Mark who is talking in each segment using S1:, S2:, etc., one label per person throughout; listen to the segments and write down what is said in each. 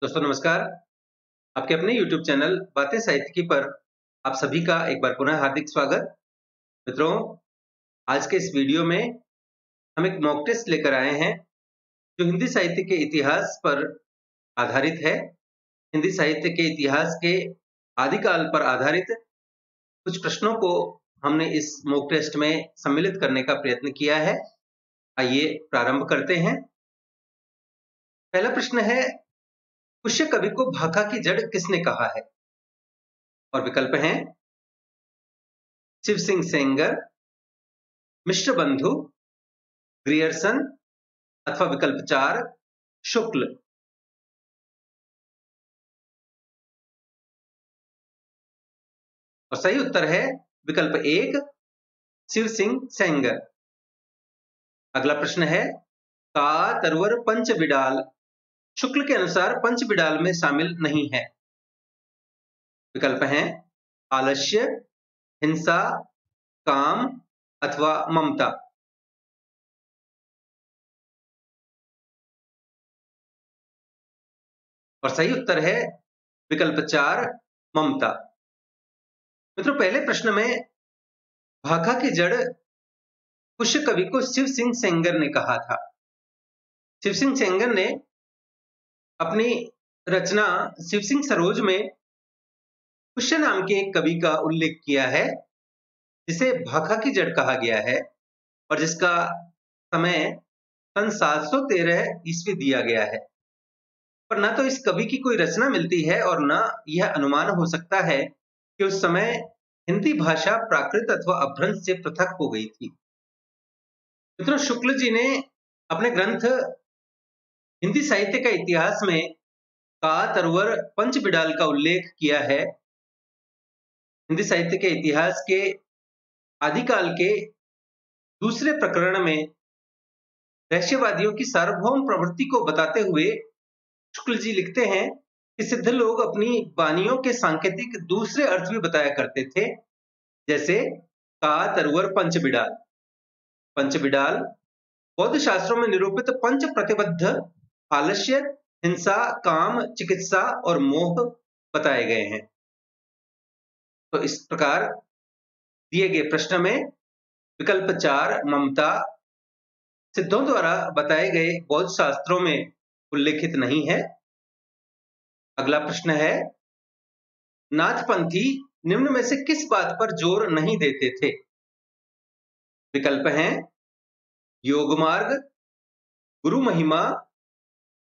S1: दोस्तों नमस्कार। आपके अपने YouTube चैनल बातें साहित्यिकी पर आप सभी का एक बार पुनः हार्दिक स्वागत। मित्रों, आज के इस वीडियो में हम एक मॉक टेस्ट लेकर आए हैं जो हिंदी साहित्य के इतिहास पर आधारित है। हिंदी साहित्य के इतिहास के आदिकाल पर आधारित कुछ प्रश्नों को हमने इस मॉक टेस्ट में सम्मिलित करने का प्रयत्न किया है। आइए प्रारंभ करते हैं। पहला प्रश्न है, पुष्य कवि को भाखा की जड़ किसने कहा है? और विकल्प हैं शिव सिंह सेंगर, मिश्र बंधु, ग्रियर्सन अथवा विकल्प 4 शुक्ल। और सही उत्तर है विकल्प 1 शिव सिंह सेंगर। अगला प्रश्न है, का तरवर पंच बिडाल शुक्ल के अनुसार पंच बिडाल में शामिल नहीं है। विकल्प हैं आलस्य, हिंसा, काम अथवा ममता। और सही उत्तर है विकल्प 4 ममता। मित्रों, पहले प्रश्न में भाखा की जड़ पुष्य कवि को शिव सिंह सेंगर ने कहा था। शिव सिंह सेंगर ने अपनी रचना शिव सिंह सरोज में पुष्य नाम के एक कवि का उल्लेख किया है जिसे भाखा की जड़ कहा गया है और जिसका समय सन 713 ईस्वी दिया गया है। पर न तो इस कवि की कोई रचना मिलती है और न यह अनुमान हो सकता है कि उस समय हिंदी भाषा प्राकृत अथवा अपभ्रंश से पृथक हो गई थी। मित्रों, शुक्ल जी ने अपने ग्रंथ हिंदी साहित्य का इतिहास में का तरवर पंच बिडाल का उल्लेख किया है। हिंदी साहित्य के इतिहास के आदिकाल के दूसरे प्रकरण में रहस्यवादियों की सार्वभौम प्रवृत्ति को बताते हुए शुक्ल जी लिखते हैं कि सिद्ध लोग अपनी वाणियों के सांकेतिक दूसरे अर्थ भी बताया करते थे, जैसे का तरवर पंच बिडाल। पंच बिडाल बौद्ध शास्त्रों में निरूपित पंच प्रतिबद्ध आलस्य, हिंसा, काम, चिकित्सा और मोह बताए गए हैं। तो इस प्रकार दिए गए प्रश्न में विकल्प 4 ममता सिद्धों द्वारा बताए गए बौद्ध शास्त्रों में उल्लेखित नहीं है। अगला प्रश्न है, नाथपंथी निम्न में से किस बात पर जोर नहीं देते थे? विकल्प हैं योग मार्ग, गुरु महिमा,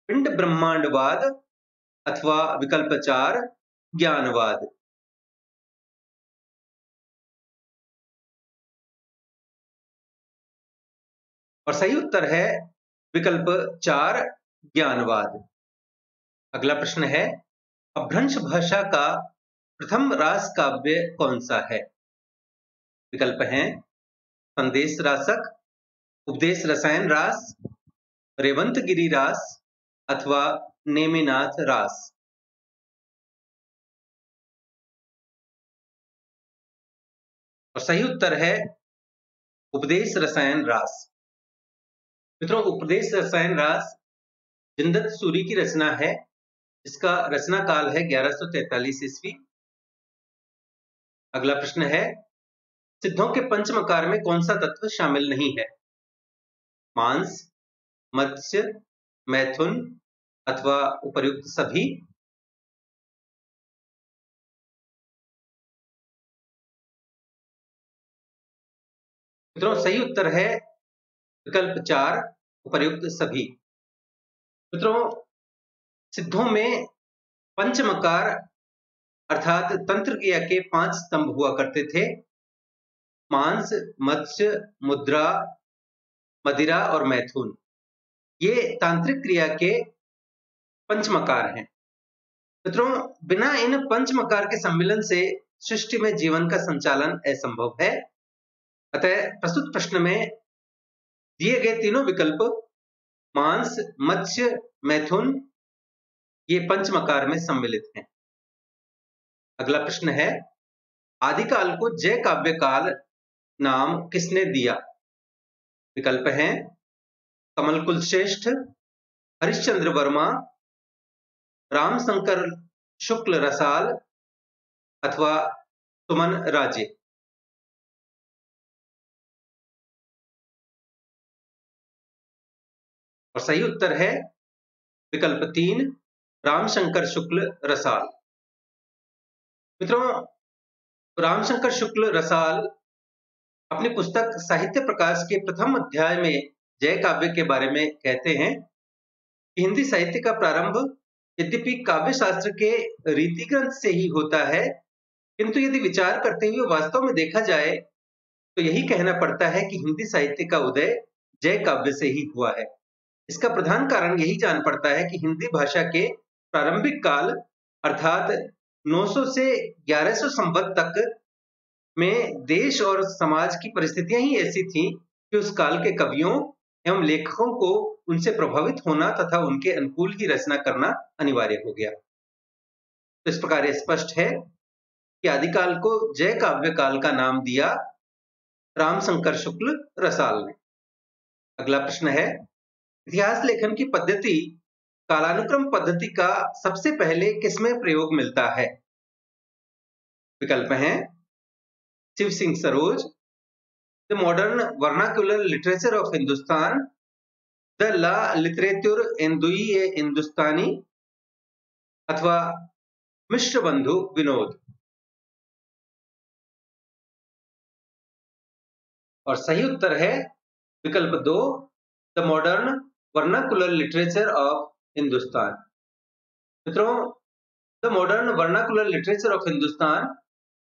S1: पिंड ब्रह्मांडवाद अथवा विकल्प 4 ज्ञानवाद। और सही उत्तर है विकल्प 4 ज्ञानवाद। अगला प्रश्न है, अपभ्रंश भाषा का प्रथम रास काव्य कौन सा है? विकल्प हैं संदेश रासक, उपदेश रसायन रास, रेवंतगिरी रास अथवा नेमिनाथ रास। और सही उत्तर है उपदेश रसायन रास। मित्रों, उपदेश रसायन रास जिनदत्त सूरी की रचना है। इसका रचना काल है 1143 ईस्वी। अगला प्रश्न है, सिद्धों के पंचमकार में कौन सा तत्व शामिल नहीं है? मांस, मत्स्य, मैथुन अथवा उपर्युक्त सभी। मित्रों, सही उत्तर है विकल्प 4 उपर्युक्त सभी। मित्रों, सिद्धों में पंचमकार अर्थात तंत्र क्रिया के 5 स्तंभ हुआ करते थे। मांस, मत्स्य, मुद्रा, मदिरा और मैथुन, ये तांत्रिक क्रिया के पंचमकार हैं। मित्रों, बिना इन पंचमकार के सम्मिलन से सृष्टि में जीवन का संचालन असंभव है। अतः प्रस्तुत प्रश्न में दिए गए तीनों विकल्प मांस, मत्स्य, मैथुन ये पंचमकार में सम्मिलित हैं। अगला प्रश्न है, आदिकाल को जय काव्य काल नाम किसने दिया? विकल्प हैं कमल कुलश्रेष्ठ, हरिश्चंद्र वर्मा, रामशंकर शुक्ल रसाल अथवा सुमन राजे। और सही उत्तर है विकल्प 3 रामशंकर शुक्ल रसाल। मित्रों, रामशंकर शुक्ल रसाल अपनी पुस्तक साहित्य प्रकाश के प्रथम अध्याय में जय काव्य के बारे में कहते हैं कि हिंदी साहित्य का प्रारंभ यद्यपि काव्य शास्त्र के रीति ग्रंथ से ही होता है, किंतु यदि विचार करते हुए वास्तव में देखा जाए तो यही कहना पड़ता है कि हिंदी साहित्य का उदय जय काव्य से ही हुआ है। इसका प्रधान कारण यही जान पड़ता है कि हिंदी भाषा के प्रारंभिक काल अर्थात 900 से 1100 संवत तक में देश और समाज की परिस्थितियां ही ऐसी थीं कि उस काल के कवियों एवं लेखकों को उनसे प्रभावित होना तथा उनके अनुकूल ही रचना करना अनिवार्य हो गया। तो इस प्रकार स्पष्ट है कि आदिकाल को जय काव्य काल का नाम दिया रामशंकर शुक्ल रसाल ने। अगला प्रश्न है, इतिहास लेखन की पद्धति कालानुक्रम पद्धति का सबसे पहले किसमें प्रयोग मिलता है? विकल्प हैं Shiv Singh Saroj, the modern vernacular literature of Hindustan, the la literature Hindui ए हिंदुस्तानी अथवा मिश्र बंधु विनोद। और सही उत्तर है विकल्प 2 the modern vernacular literature of Hindustan. मित्रों, the modern vernacular literature of Hindustan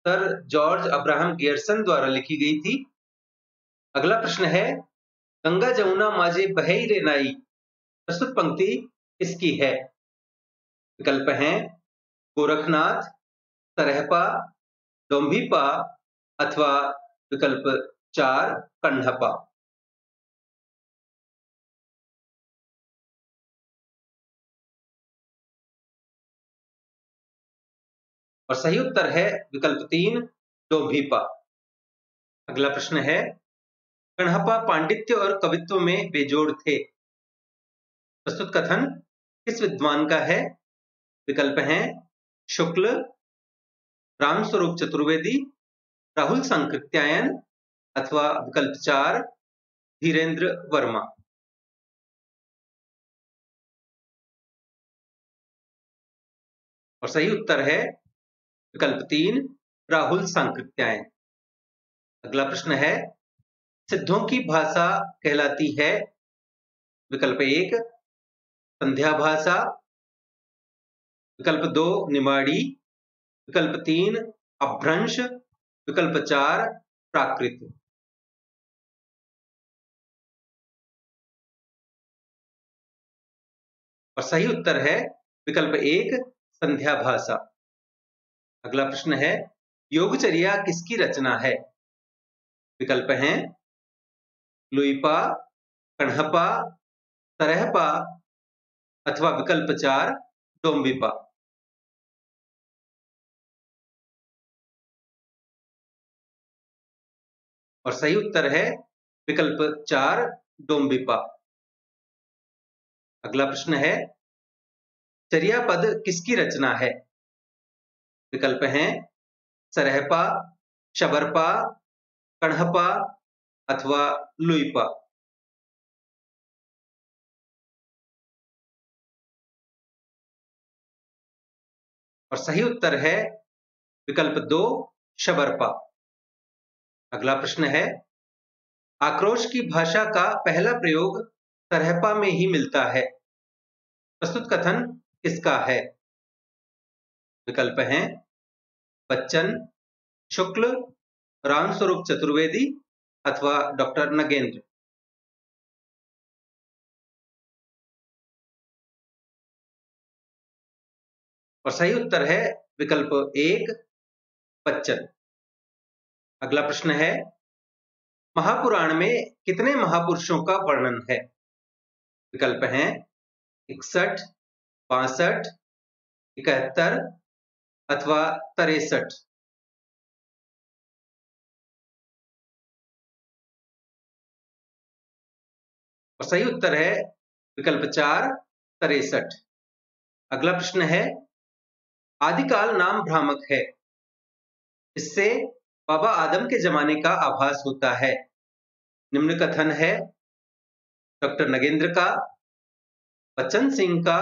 S1: sir George Abraham Grierson द्वारा लिखी गई थी। अगला प्रश्न है, गंगा जमुना माजे बहई रे नाई प्रस्तुत पंक्ति किसकी है? विकल्प हैं गोरखनाथ, सरहपा, डोंभिपा अथवा विकल्प 4 कण्हपा। और सही उत्तर है विकल्प 3 डोंभिपा। अगला प्रश्न है, कण्हपा पांडित्य और कवित्व में बेजोड़ थे। प्रस्तुत कथन किस विद्वान का है? विकल्प हैं शुक्ल, रामस्वरूप चतुर्वेदी, राहुल सांकृत्यायन अथवा विकल्प 4 धीरेन्द्र वर्मा। और सही उत्तर है विकल्प 3 राहुल सांकृत्यायन। अगला प्रश्न है, सिद्धों की भाषा कहलाती है? विकल्प 1 संध्या भाषा, विकल्प 2 निमाड़ी, विकल्प 3 अपभ्रंश, विकल्प 4 प्राकृत। और सही उत्तर है विकल्प 1 संध्या भाषा। अगला प्रश्न है, योगचर्या किसकी रचना है? विकल्प हैं लुइपा, कण्हपा, सरहपा अथवा विकल्प 4 डोंबिपा। और सही उत्तर है विकल्प 4 डोंबिपा। अगला प्रश्न है, चर्या पद किसकी रचना है? विकल्प हैं सरहपा, शबरपा, कण्हपा अथवा लुइपा। और सही उत्तर है विकल्प 2 शबरपा। अगला प्रश्न है, आक्रोश की भाषा का पहला प्रयोग सरहपा में ही मिलता है। प्रस्तुत कथन किसका है? विकल्प हैं बच्चन, शुक्ल, रामस्वरूप चतुर्वेदी अथवा डॉक्टर नगेंद्र। और सही उत्तर है विकल्प 1 बच्चन। अगला प्रश्न है, महापुराण में कितने महापुरुषों का वर्णन है? विकल्प हैं 61, 62, 71 अथवा 63। और सही उत्तर है विकल्प 4 63। अगला प्रश्न है, आदिकाल नाम भ्रामक है, इससे बाबा आदम के जमाने का आभास होता है। निम्न कथन है डॉक्टर नगेंद्र का, बच्चन सिंह का,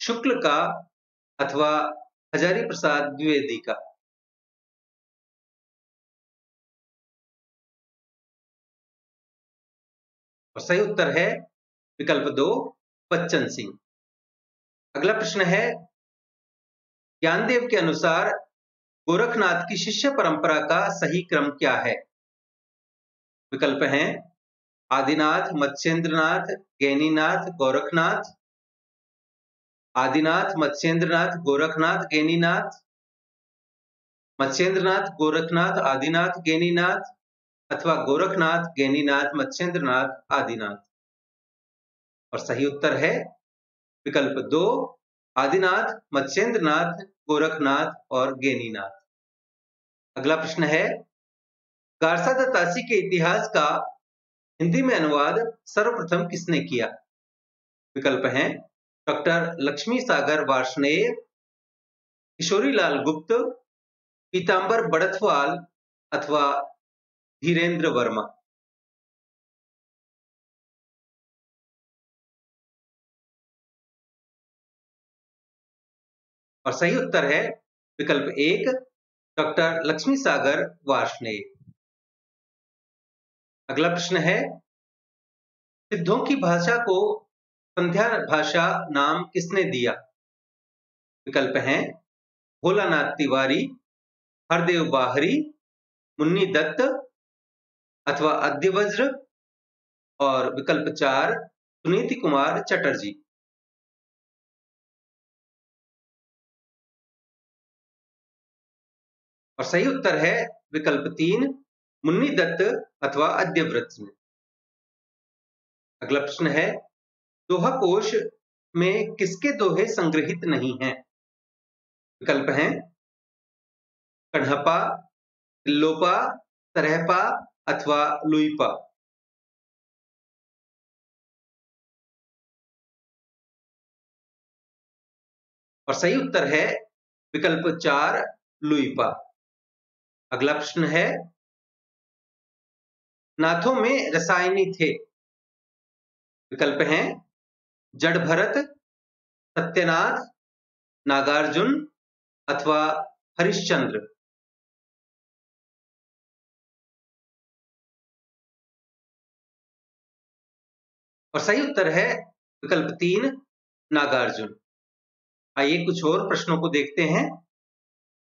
S1: शुक्ल का अथवा हजारी प्रसाद द्विवेदी का। और सही उत्तर है विकल्प 2, बच्चन सिंह। अगला प्रश्न है, ज्ञानदेव के अनुसार गोरखनाथ की शिष्य परंपरा का सही क्रम क्या है? विकल्प हैं आदिनाथ, मत्स्येंद्रनाथ, गैनीनाथ, गोरखनाथ। आदिनाथ, मत्स्येंद्रनाथ, गोरखनाथ, गैनीनाथ, मत्स्येंद्रनाथ, गोरखनाथ, आदिनाथ, गैनीनाथ अथवा गोरखनाथ, गैनीनाथ, मत्स्येंद्रनाथ, आदिनाथ। और सही उत्तर है विकल्प 2, आदिनाथ, मत्स्येंद्रनाथ, गोरखनाथ और गैनीनाथ। अगला प्रश्न है, गारसा दत्तासी के इतिहास का हिंदी में अनुवाद सर्वप्रथम किसने किया? विकल्प हैं डॉक्टर लक्ष्मी सागर वार्ष्णेय, किशोरीलाल गुप्त, पीतांबर बड़थवाल अथवा धीरेन्द्र वर्मा। और सही उत्तर है विकल्प 1, डॉक्टर लक्ष्मी सागर वार्ष्णेय। अगला प्रश्न है, सिद्धों की भाषा को संध्या भाषा नाम किसने दिया? विकल्प हैं भोलानाथ तिवारी, हरदेव बाहरी, मुन्नी दत्त अथवा अद्यवज्र और विकल्प 4, सुनीति कुमार चटर्जी। और सही उत्तर है विकल्प 3, मुन्नी दत्त अथवा अद्यव्रत ने। अगला प्रश्न है, दोहा कोश में किसके दोहे संग्रहित नहीं हैं? विकल्प हैं कण्हपा, तिल्लोपा, सरहपा अथवा लुइपा। और सही उत्तर है विकल्प 4, लुइपा। अगला प्रश्न है, नाथों में रसायनी थे। विकल्प हैं जड़ भरत, सत्यनाथ, नागार्जुन अथवा हरिश्चंद्र। और सही उत्तर है विकल्प 3, नागार्जुन। आइए कुछ और प्रश्नों को देखते हैं।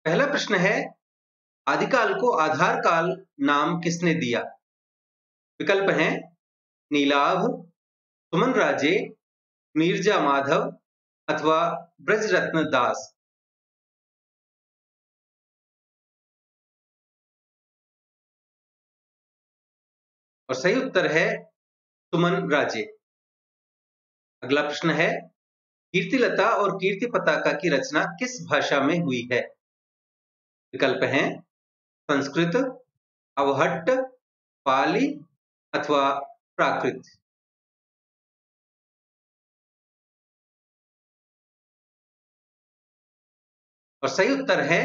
S1: पहला प्रश्न है, आदिकाल को आधार काल नाम किसने दिया? विकल्प हैं नीलाभ, सुमन राजे, मीर्जा माधव अथवा ब्रजरत्न दास। और सही उत्तर है सुमन राजे। अगला प्रश्न है, कीर्तिलता और कीर्ति पताका की रचना किस भाषा में हुई है? विकल्प हैं संस्कृत, अवहट्ट, पाली अथवा प्राकृत। और सही उत्तर है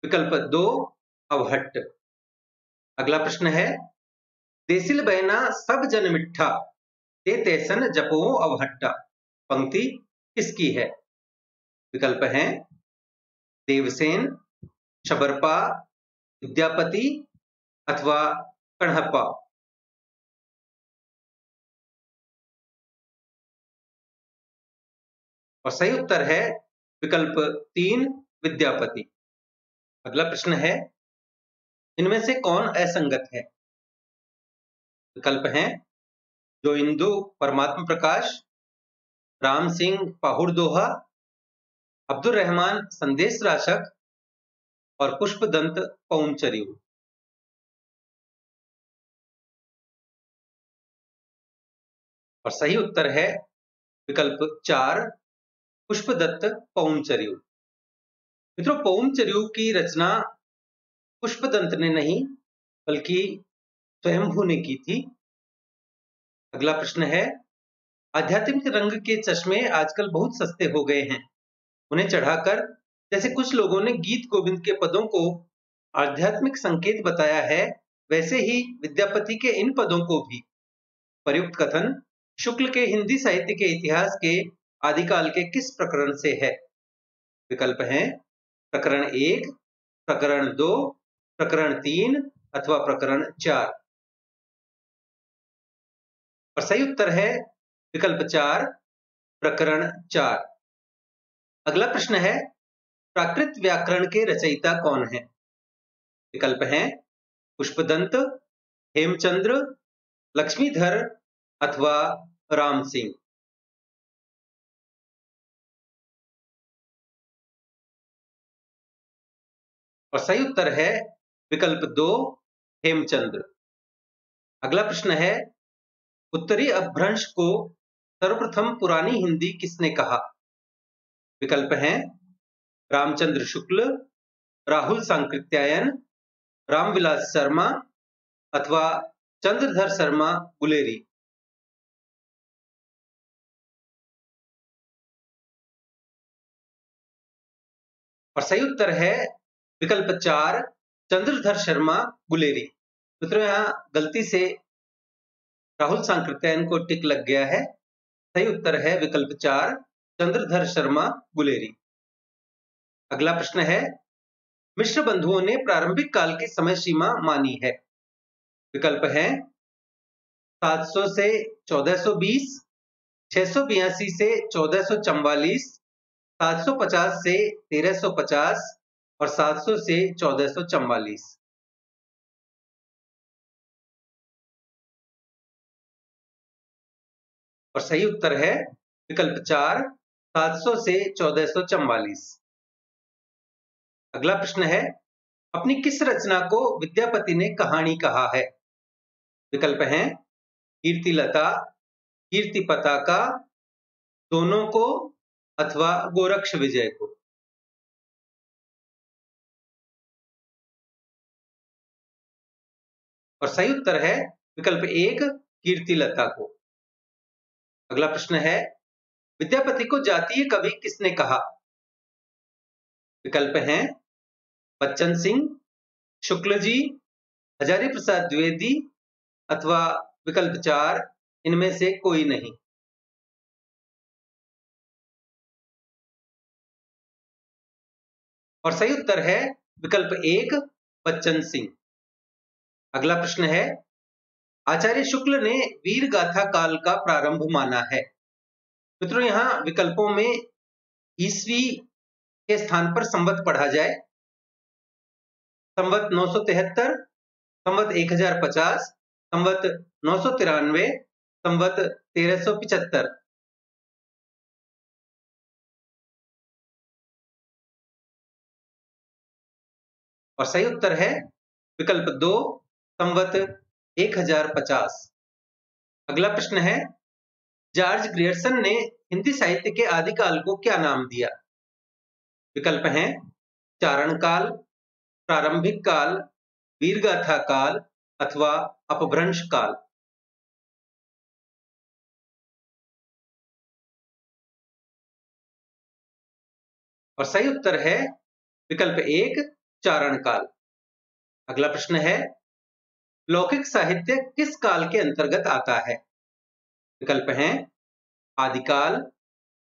S1: विकल्प 2, अवहट्ट। अगला प्रश्न है, देसिल बहना सब जन मिठा, ते तैसन जपो अवहट्टा। पंक्ति किसकी है? विकल्प हैं देवसेन, शबरपा, विद्यापति अथवा कण्हप्पा। और सही उत्तर है विकल्प 3, विद्यापति। अगला प्रश्न है, इनमें से कौन असंगत है? विकल्प हैं जो इंदु परमात्मा प्रकाश, राम सिंह पाहुड़ दोहा, अब्दुल रहमान संदेश राशक और पुष्पदंत पौंचर्यु। और सही उत्तर है विकल्प 4, पुष्पदत्त पौंचर्यु। मित्रों, पौंचर्यु की रचना पुष्पदंत ने नहीं बल्कि स्वयंभू ने की थी। अगला प्रश्न है, आध्यात्मिक रंग के चश्मे आजकल बहुत सस्ते हो गए हैं। उन्हें चढ़ाकर, जैसे कुछ लोगों ने गीत गोविंद के पदों को आध्यात्मिक संकेत बताया है, वैसे ही विद्यापति के इन पदों को भी। प्रयुक्त कथन शुक्ल के हिंदी साहित्य के इतिहास के आदिकाल के किस प्रकरण से है? विकल्प हैं प्रकरण 1, प्रकरण 2, प्रकरण 3 अथवा प्रकरण 4। और सही उत्तर है विकल्प 4, प्रकरण 4। अगला प्रश्न है, प्राकृत व्याकरण के रचयिता कौन है? विकल्प हैं पुष्पदंत, हेमचंद्र, लक्ष्मीधर अथवा राम सिंह। और सही उत्तर है विकल्प 2, हेमचंद्र। अगला प्रश्न है, उत्तरी अपभ्रंश को सर्वप्रथम पुरानी हिंदी किसने कहा? विकल्प हैं रामचंद्र शुक्ल, राहुल सांकृत्यायन, रामविलास शर्मा अथवा चंद्रधर शर्मा गुलेरी। और सही उत्तर है विकल्प 4, चंद्रधर शर्मा गुलेरी। मित्रों, यहाँ गलती से राहुल सांकृत्यायन को टिक लग गया है। सही उत्तर है विकल्प 4, चंद्रधर शर्मा गुलेरी। अगला प्रश्न है, मिश्र बंधुओं ने प्रारंभिक काल की समय सीमा मानी है। विकल्प हैं 700 से 1420, 682 से 1444, 750 से 1350 और 700 से 1444। और सही उत्तर है विकल्प 4, 700 से 1444। अगला प्रश्न है, अपनी किस रचना को विद्यापति ने कहानी कहा है? विकल्प हैं कीर्तिलता, कीर्ति पताका, दोनों को अथवा गोरक्ष विजय को। और सही उत्तर है विकल्प 1, कीर्तिलता को। अगला प्रश्न है, विद्यापति को जातीय कवि किसने कहा? विकल्प हैं बच्चन सिंह, शुक्ल जी, हजारी प्रसाद द्विवेदी अथवा विकल्प 4, इनमें से कोई नहीं। और सही उत्तर है विकल्प 1, बच्चन सिंह। अगला प्रश्न है, आचार्य शुक्ल ने वीर गाथा काल का प्रारंभ माना है। मित्रों, यहाँ विकल्पों में ईस्वी के स्थान पर संवत पढ़ा जाए। संवत 973, संवत 1050, संवत 993, संवत 1375। और सही उत्तर है विकल्प 2, संवत 1050। अगला प्रश्न है, जॉर्ज ग्रियर्सन ने हिंदी साहित्य के आदिकाल को क्या नाम दिया? विकल्प हैं चारण काल, प्रारंभिक काल, वीरगाथा काल अथवा अपभ्रंश काल। और सही उत्तर है विकल्प 1, चारण काल। अगला प्रश्न है, लौकिक साहित्य किस काल के अंतर्गत आता है? विकल्प हैं आदिकाल,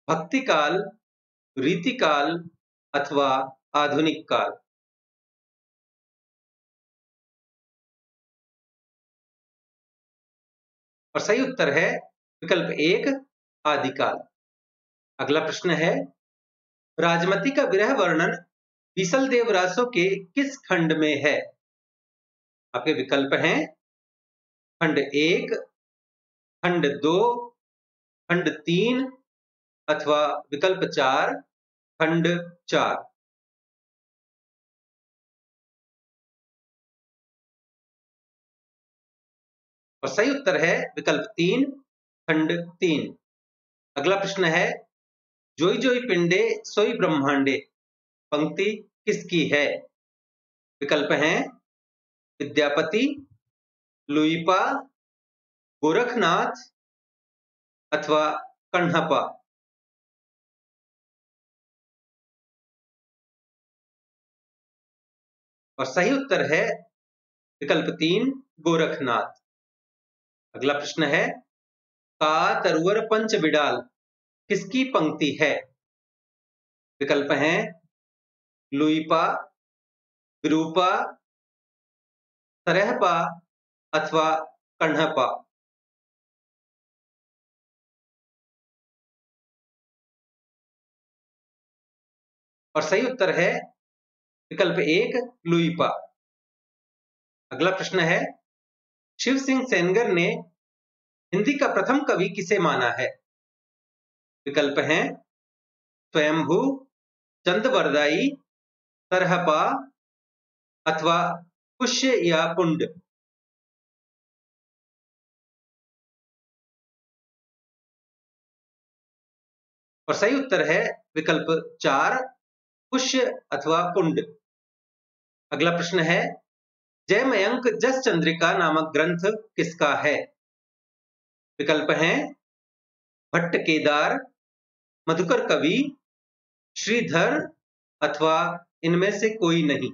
S1: भक्ति काल, रीति काल अथवा आधुनिक काल। और सही उत्तर है विकल्प 1, आदिकाल। अगला प्रश्न है, राजमती का विरह वर्णन बीसल देव रासो के किस खंड में है? आपके विकल्प हैं खंड 1, खंड 2, खंड 3 अथवा विकल्प 4, खंड 4। और सही उत्तर है विकल्प 3, खंड 3। अगला प्रश्न है, जोई जोई पिंडे सोई ब्रह्मांडे पंक्ति किसकी है? विकल्प हैं विद्यापति, लुईपा, गोरखनाथ अथवा कण्हपा। और सही उत्तर है विकल्प 3 गोरखनाथ। अगला प्रश्न है का तरुवर पंच बिडाल किसकी पंक्ति है? विकल्प हैं लुईपा, विरूपा, सरहपा अथवा कण्हपा। और सही उत्तर है विकल्प 1 लुईपा। अगला प्रश्न है शिव सिंह सेनगर ने हिंदी का प्रथम कवि किसे माना है? विकल्प हैं स्वयंभू, चंदबरदाई, सरहपा अथवा पुष्य या पुंड। और सही उत्तर है विकल्प 4 पुष्य अथवा पुंड। अगला प्रश्न है जयमयंक जस चंद्रिका नामक ग्रंथ किसका है? विकल्प हैं भट्ट केदार, मधुकर कवि, श्रीधर अथवा इनमें से कोई नहीं।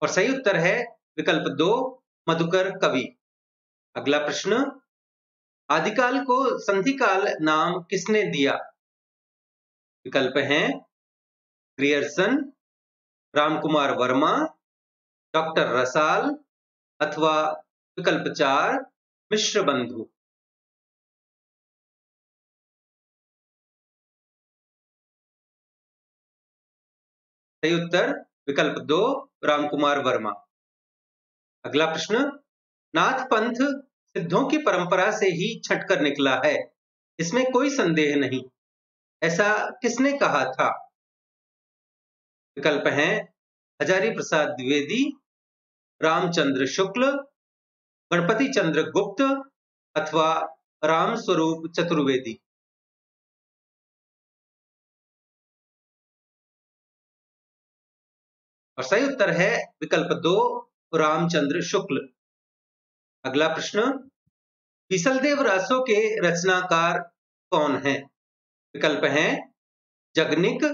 S1: और सही उत्तर है विकल्प 2 मधुकर कवि। अगला प्रश्न आदिकाल को संधिकाल नाम किसने दिया? विकल्प हैं ग्रियर्सन, रामकुमार वर्मा, डॉक्टर रसाल अथवा विकल्प 4 मिश्र बंधु। सही उत्तर विकल्प 2 रामकुमार वर्मा। अगला प्रश्न नाथ पंथ सिद्धों की परंपरा से ही छटकर निकला है, इसमें कोई संदेह नहीं, ऐसा किसने कहा था? विकल्प हैं हजारी प्रसाद द्विवेदी, रामचंद्र शुक्ल, गणपति चंद्र गुप्त अथवा राम स्वरूप चतुर्वेदी। और सही उत्तर है विकल्प 2 रामचंद्र शुक्ल। अगला प्रश्न बीसलदेव रासों के रचनाकार कौन हैं? विकल्प हैं जगनिक,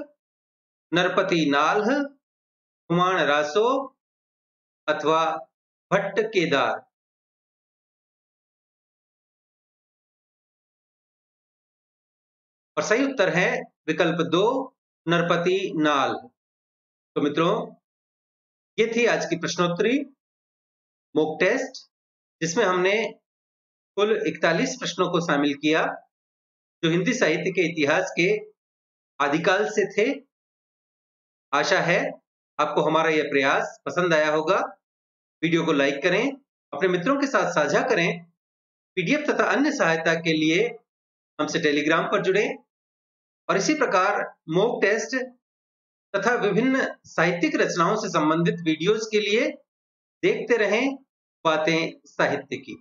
S1: नरपति नाल्ह, हुमाण रासो अथवा भट्ट केदार। और सही उत्तर है विकल्प 2 नरपति नाल। तो मित्रों ये थी आज की प्रश्नोत्तरी मॉक टेस्ट, जिसमें हमने कुल 41 प्रश्नों को शामिल किया जो हिंदी साहित्य के इतिहास के आदिकाल से थे। आशा है आपको हमारा यह प्रयास पसंद आया होगा। वीडियो को लाइक करें, अपने मित्रों के साथ साझा करें। पीडीएफ तथा अन्य सहायता के लिए हमसे टेलीग्राम पर जुड़ें और इसी प्रकार मॉक टेस्ट तथा विभिन्न साहित्यिक रचनाओं से संबंधित वीडियोज के लिए देखते रहें बातें साहित्य की।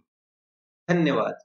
S1: धन्यवाद।